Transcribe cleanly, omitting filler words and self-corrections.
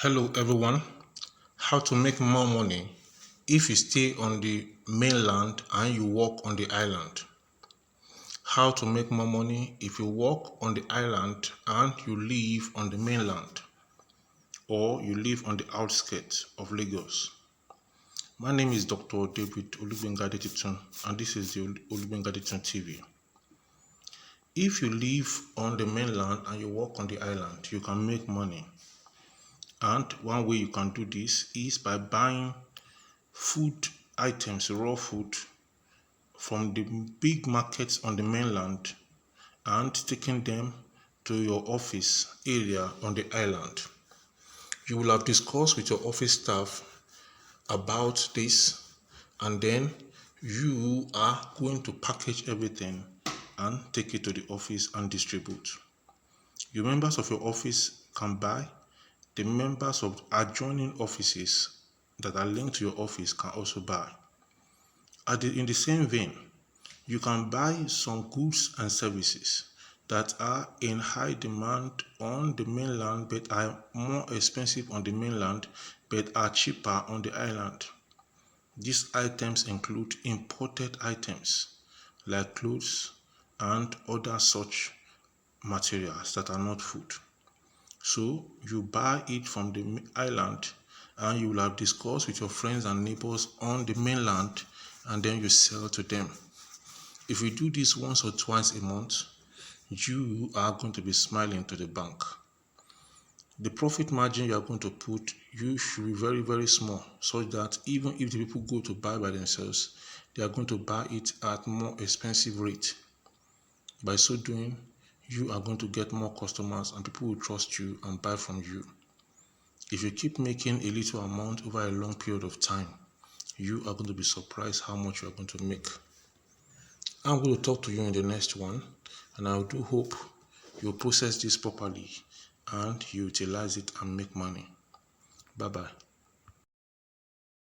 Hello everyone. How to make more money if you stay on the mainland and you work on the island. How to make more money if you work on the island and you live on the mainland or you live on the outskirts of Lagos. My name is Dr. David Olubengadetitun and this is the Olubengadetitun TV. If you live on the mainland and you work on the island, you can make money. And one way you can do this is by buying food items, raw food from the big markets on the mainland and taking them to your office area on the island. You will have discussed with your office staff about this, and then you are going to package everything and take it to the office and distribute. Your members of your office can buy. The members of adjoining offices that are linked to your office can also buy. In the same vein, you can buy some goods and services that are in high demand on the mainland but are more expensive on the mainland but are cheaper on the island. These items include imported items like clothes and other such materials that are not food. So you buy it from the island and you will have discussed with your friends and neighbors on the mainland, and then you sell to them. If you do this once or twice a month, you are going to be smiling to the bank. The profit margin you are going to put, you should be very, very small, so that even if the people go to buy by themselves, they are going to buy it at more expensive rate. By so doing, you are going to get more customers and people will trust you and buy from you. If you keep making a little amount over a long period of time, you are going to be surprised how much you are going to make. I'm going to talk to you in the next one, and I do hope you process this properly and you utilize it and make money. Bye bye.